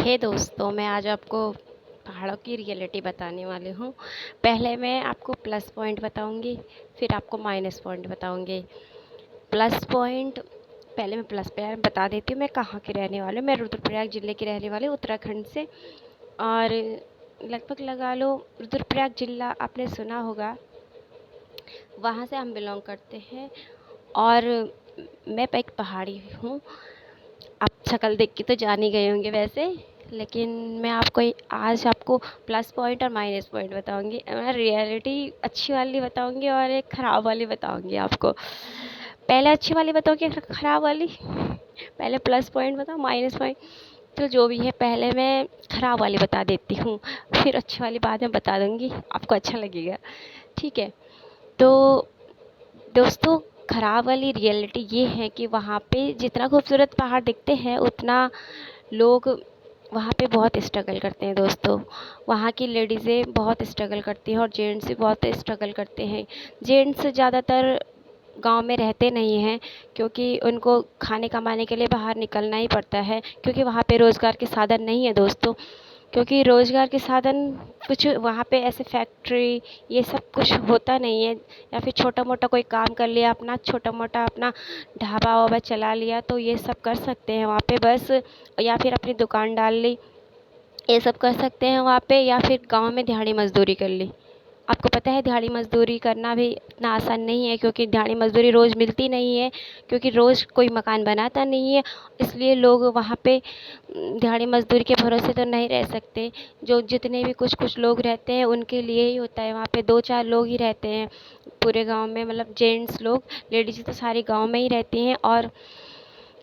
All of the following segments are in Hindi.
हे दोस्तों, मैं आज आपको पहाड़ों की रियलिटी बताने वाली हूँ। पहले मैं आपको प्लस पॉइंट बताऊँगी, फिर आपको माइनस पॉइंट बताऊँगी। प्लस पॉइंट पहले मैं प्लस पॉइंट बता देती हूँ। मैं कहाँ की रहने वाली हूँ। मैं रुद्रप्रयाग ज़िले की रहने वाली हूँ, उत्तराखंड से। और लगभग लगा लो, रुद्रप्रयाग ज़िला आपने सुना होगा, वहाँ से हम बिलोंग करते हैं। और मैं एक पहाड़ी हूँ। आप शक्ल देख के तो जान ही गए होंगे वैसे, लेकिन मैं आज आपको प्लस पॉइंट और माइनस पॉइंट बताऊंगी। मैं रियलिटी अच्छी वाली बताऊंगी और एक ख़राब वाली बताऊंगी आपको। पहले अच्छी वाली बताऊंगी, ख़राब वाली। पहले प्लस पॉइंट बताओ, माइनस पॉइंट। तो जो भी है, पहले मैं ख़राब वाली बता देती हूँ, फिर अच्छी वाली बाद में बता दूँगी, आपको अच्छा लगेगा। ठीक है। तो दोस्तों, ख़राब वाली रियलिटी ये है कि वहाँ पे जितना खूबसूरत पहाड़ दिखते हैं, उतना लोग वहाँ पे बहुत स्ट्रगल करते हैं दोस्तों। वहाँ की लेडीज़ें बहुत स्ट्रगल करती हैं और जेंट्स भी बहुत स्ट्रगल करते हैं। जेंट्स ज़्यादातर गांव में रहते नहीं हैं, क्योंकि उनको खाने कमाने के लिए बाहर निकलना ही पड़ता है, क्योंकि वहाँ पे रोज़गार के साधन नहीं है दोस्तों। क्योंकि रोज़गार के साधन कुछ वहाँ पे ऐसे फैक्ट्री ये सब कुछ होता नहीं है, या फिर छोटा मोटा कोई काम कर लिया, अपना छोटा मोटा अपना ढाबा वाबा चला लिया, तो ये सब कर सकते हैं वहाँ पे बस। या फिर अपनी दुकान डाल ली, ये सब कर सकते हैं वहाँ पे। या फिर गांव में दिहाड़ी मजदूरी कर ली। आपको पता है दिहाड़ी मजदूरी करना भी इतना आसान नहीं है, क्योंकि दिहाड़ी मजदूरी रोज़ मिलती नहीं है, क्योंकि रोज़ कोई मकान बनाता नहीं है। इसलिए लोग वहाँ पे दिहाड़ी मजदूरी के भरोसे तो नहीं रह सकते। जो जितने भी कुछ कुछ लोग रहते हैं, उनके लिए ही होता है। वहाँ पे 2-4 लोग ही रहते हैं पूरे गांव में, मतलब जेंट्स लोग। लेडीज़ तो सारी गांव में ही रहती हैं। और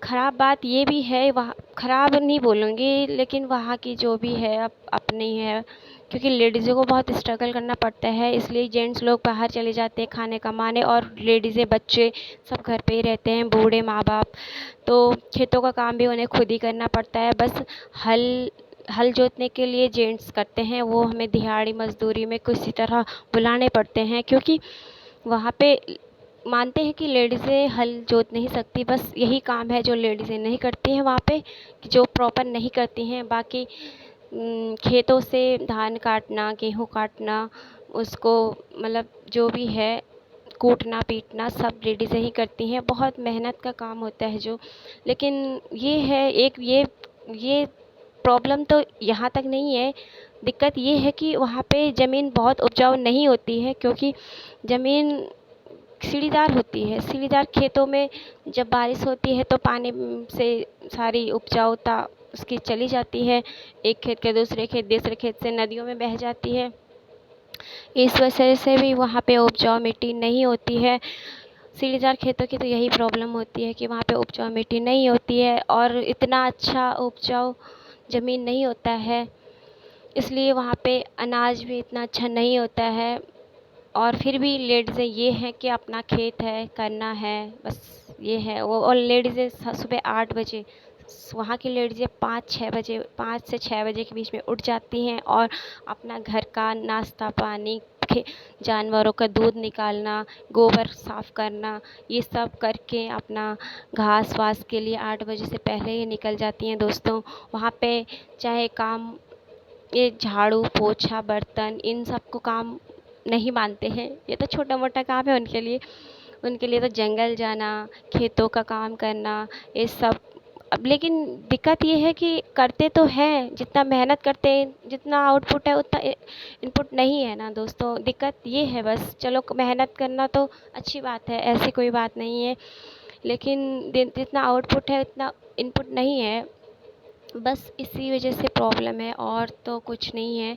ख़राब बात ये भी है, वहाँ ख़राब नहीं बोलूँगी, लेकिन वहाँ की जो भी है अपनी है, क्योंकि लेडीज़ों को बहुत स्ट्रगल करना पड़ता है। इसलिए जेंट्स लोग बाहर चले जाते हैं खाने कमाने, और लेडीज़ें बच्चे सब घर पे ही रहते हैं, बूढ़े माँ बाप। तो खेतों का काम भी उन्हें खुद ही करना पड़ता है। बस हल हल जोतने के लिए जेंट्स करते हैं, वो हमें दिहाड़ी मजदूरी में किसी तरह बुलाने पड़ते हैं, क्योंकि वहाँ पे मानते हैं कि लेडीज़ें हल जोत नहीं सकती। बस यही काम है जो लेडीज़ें नहीं करती हैं वहाँ पे, कि जो प्रॉपर नहीं करती हैं। बाकी खेतों से धान काटना, गेहूँ काटना, उसको मतलब जो भी है कूटना पीटना, सब लेडीज़ें ही करती हैं। बहुत मेहनत का काम होता है जो। लेकिन ये है एक ये प्रॉब्लम तो यहाँ तक नहीं है। दिक्कत ये है कि वहाँ पे ज़मीन बहुत उपजाऊ नहीं होती है, क्योंकि ज़मीन सीढ़ीदार होती है। सीढ़ीदार खेतों में जब बारिश होती है तो पानी से सारी उपजाऊता उसकी चली जाती है, एक खेत के दूसरे खेत से नदियों में बह जाती है। इस वजह से भी वहाँ पे उपजाऊ मिट्टी नहीं होती है। सीढ़ीदार खेतों की तो यही प्रॉब्लम होती है कि वहाँ पे उपजाऊ मिट्टी नहीं होती है, और इतना अच्छा उपजाऊ ज़मीन नहीं होता है। इसलिए वहाँ पे अनाज भी इतना अच्छा नहीं होता है। और फिर भी लेडीज़ें ये हैं कि अपना खेत है, करना है, बस ये है वो। और लेडीज़ें सुबह 8 बजे, वहाँ की लेडीज़ें 5-6 बजे, 5 से 6 बजे के बीच में उठ जाती हैं, और अपना घर का नाश्ता पानी, जानवरों का दूध निकालना, गोबर साफ़ करना, ये सब करके अपना घास वास के लिए 8 बजे से पहले ही निकल जाती हैं दोस्तों। वहाँ पे चाहे काम ये झाड़ू पोछा बर्तन इन सब को काम नहीं मानते हैं, ये तो छोटा मोटा काम है उनके लिए। उनके लिए तो जंगल जाना, खेतों का काम करना, ये सब। अब लेकिन दिक्कत ये है कि करते तो हैं, जितना मेहनत करते हैं, जितना आउटपुट है उतना इनपुट नहीं है ना दोस्तों। दिक्कत ये है बस। चलो, मेहनत करना तो अच्छी बात है, ऐसी कोई बात नहीं है, लेकिन जितना आउटपुट है उतना इनपुट नहीं है। बस इसी वजह से प्रॉब्लम है, और तो कुछ नहीं है।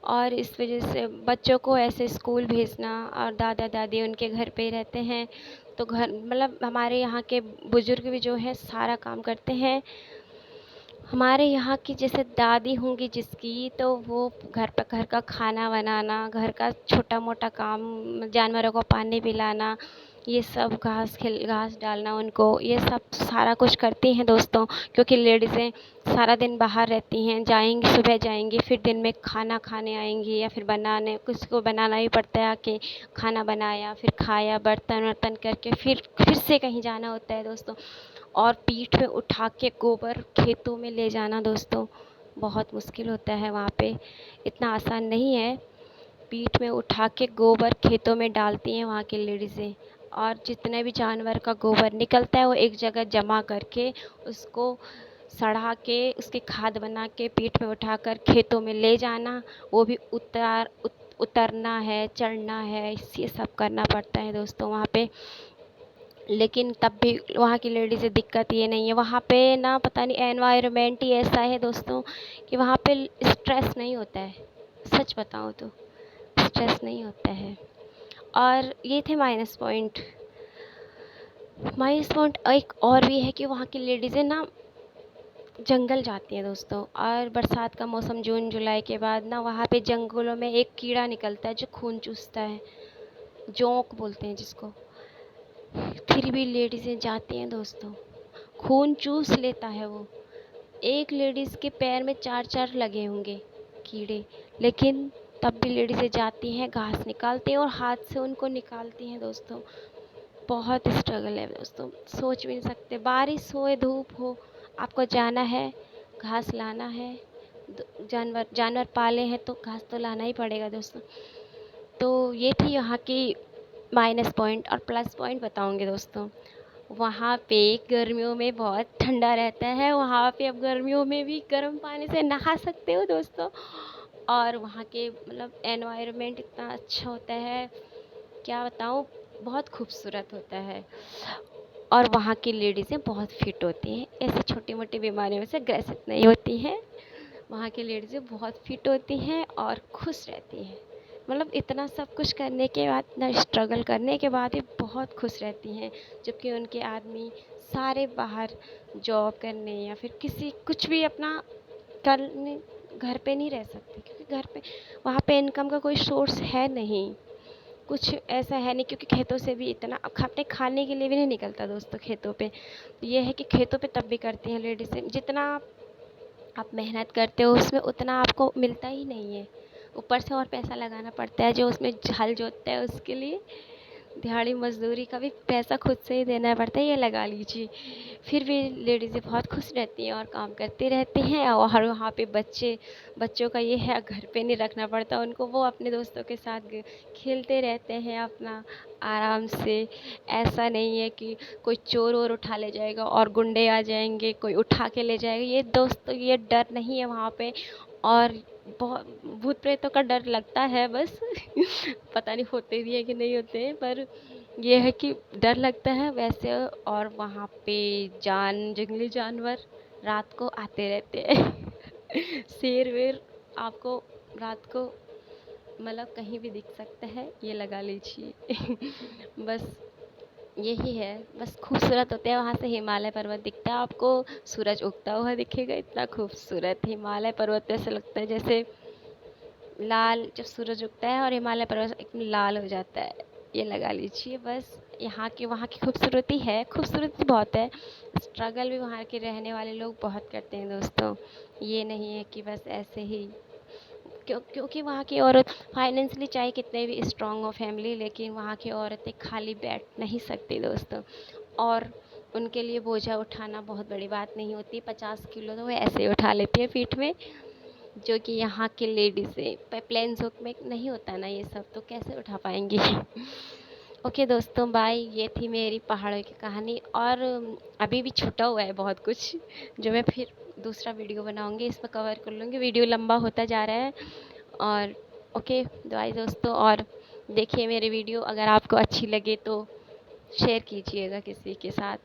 और इस वजह से बच्चों को ऐसे स्कूल भेजना, और दादा दादी उनके घर पे ही रहते हैं, तो घर मतलब हमारे यहाँ के बुज़ुर्ग भी जो है सारा काम करते हैं। हमारे यहाँ की जैसे दादी होंगी जिसकी, तो वो घर का खाना बनाना, घर का छोटा मोटा काम, जानवरों को पानी पिलाना, ये सब घास डालना उनको, ये सब सारा कुछ करती हैं दोस्तों। क्योंकि लेडीज़ें सारा दिन बाहर रहती हैं, जाएंगी सुबह जाएंगी, फिर दिन में खाना खाने आएंगी, या फिर बनाने, किसी को बनाना ही पड़ता है आके। खाना बनाया, फिर खाया, बर्तन वर्तन करके फिर से कहीं जाना होता है दोस्तों। और पीठ पे उठा के गोबर खेतों में ले जाना दोस्तों, बहुत मुश्किल होता है वहाँ पे, इतना आसान नहीं है। पीठ में उठा के गोबर खेतों में डालती हैं वहाँ की लेडीज़ें, और जितने भी जानवर का गोबर निकलता है वो एक जगह जमा करके उसको सड़ा के उसकी खाद बना के पीठ में उठाकर खेतों में ले जाना, वो भी उतरना है, चढ़ना है, ये सब करना पड़ता है दोस्तों वहाँ पे। लेकिन तब भी वहाँ की लेडीज़ें, दिक्कत ये नहीं है वहाँ पे ना, पता नहीं एनवायरनमेंट ही ऐसा है दोस्तों कि वहाँ पे स्ट्रेस नहीं होता है। सच बताऊँ तो स्ट्रेस नहीं होता है। और ये थे माइनस पॉइंट। माइनस पॉइंट एक और भी है कि वहाँ की लेडीज़ें ना जंगल जाती हैं दोस्तों, और बरसात का मौसम जून जुलाई के बाद ना वहाँ पे जंगलों में एक कीड़ा निकलता है जो खून चूसता है, जोंक बोलते हैं जिसको। फिर भी लेडीज़ें जाती हैं दोस्तों, खून चूस लेता है वो। एक लेडीज़ के पैर में 4-4 लगे होंगे कीड़े, लेकिन तब भी लेडीज़ें जाती हैं, घास निकालती हैं और हाथ से उनको निकालती हैं दोस्तों। बहुत स्ट्रगल है दोस्तों, सोच भी नहीं सकते। बारिश हो या धूप हो, आपको जाना है, घास लाना है। जानवर जानवर पाले हैं तो घास तो लाना ही पड़ेगा दोस्तों। तो ये थी यहाँ की माइनस पॉइंट। और प्लस पॉइंट बताऊँगी दोस्तों, वहाँ पे गर्मियों में बहुत ठंडा रहता है, वहाँ पे आप गर्मियों में भी गर्म पानी से नहा सकते हो दोस्तों। और वहाँ के मतलब एनवायरनमेंट इतना अच्छा होता है, क्या बताऊँ, बहुत खूबसूरत होता है। और वहाँ की लेडीज़ें बहुत फिट होती हैं, ऐसी छोटी मोटी बीमारियों से ग्रसित नहीं होती हैं। वहाँ की लेडीज़ें बहुत फिट होती हैं और खुश रहती हैं। मतलब इतना सब कुछ करने के बाद, इतना स्ट्रगल करने के बाद भी बहुत खुश रहती हैं। जबकि उनके आदमी सारे बाहर जॉब करने या फिर किसी कुछ भी अपना करने, घर पे नहीं रह सकते, क्योंकि घर पे वहाँ पे इनकम का कोई सोर्स है नहीं, कुछ ऐसा है नहीं। क्योंकि खेतों से भी इतना अपने खाने के लिए भी नहीं निकलता दोस्तों खेतों पे। ये है कि खेतों पे तब भी करती हैं लेडीज़ें, जितना आप मेहनत करते हो उसमें उतना आपको मिलता ही नहीं है, ऊपर से और पैसा लगाना पड़ता है। जो उसमें हल जोतता है उसके लिए दिहाड़ी मज़दूरी का भी पैसा खुद से ही देना पड़ता है, ये लगा लीजिए। फिर भी लेडीज़ें बहुत खुश रहती हैं और काम करती रहती हैं। और वहाँ पे बच्चों का ये है, घर पे नहीं रखना पड़ता उनको, वो अपने दोस्तों के साथ खेलते रहते हैं अपना आराम से। ऐसा नहीं है कि कोई चोर वोर उठा ले जाएगा और गुंडे आ जाएंगे, कोई उठा के ले जाएगा, ये दोस्तों ये डर नहीं है वहाँ पे। और बहुत भूत प्रेतों का डर लगता है बस पता नहीं होते भी है कि नहीं होते हैं, पर ये है कि डर लगता है वैसे। और वहाँ पे जंगली जानवर रात को आते रहते हैं शेर वेर आपको रात को मतलब कहीं भी दिख सकता है, ये लगा लीजिए बस यही है। बस खूबसूरत होते हैं वहाँ से, हिमालय पर्वत दिखता है आपको, सूरज उगता हुआ दिखेगा, इतना खूबसूरत हिमालय पर्वत। ऐसा लगता है जैसे लाल, जब सूरज उगता है और हिमालय पर्वत एकदम लाल हो जाता है, ये लगा लीजिए। बस यहाँ की वहाँ की खूबसूरती है, खूबसूरती बहुत है। स्ट्रगल भी वहाँ के रहने वाले लोग बहुत करते हैं दोस्तों, ये नहीं है कि बस ऐसे ही। क्योंकि वहाँ की औरत फाइनेंशियली चाहे कितने भी स्ट्रांग हो फैमिली, लेकिन वहाँ की औरतें खाली बैठ नहीं सकती दोस्तों। और उनके लिए बोझा उठाना बहुत बड़ी बात नहीं होती, 50 किलो तो वो ऐसे ही उठा लेती है पीठ में, जो कि यहाँ की लेडीज़ें प्लेन्स में नहीं होता ना ये सब, तो कैसे उठा पाएंगी ओके दोस्तों, बाय। ये थी मेरी पहाड़ों की कहानी। और अभी भी छूटा हुआ है बहुत कुछ, जो मैं फिर दूसरा वीडियो बनाऊंगी, इसमें कवर कर लूँगी, वीडियो लंबा होता जा रहा है। और ओके बाय दोस्तों। और देखिए मेरी वीडियो, अगर आपको अच्छी लगे तो शेयर कीजिएगा किसी के साथ।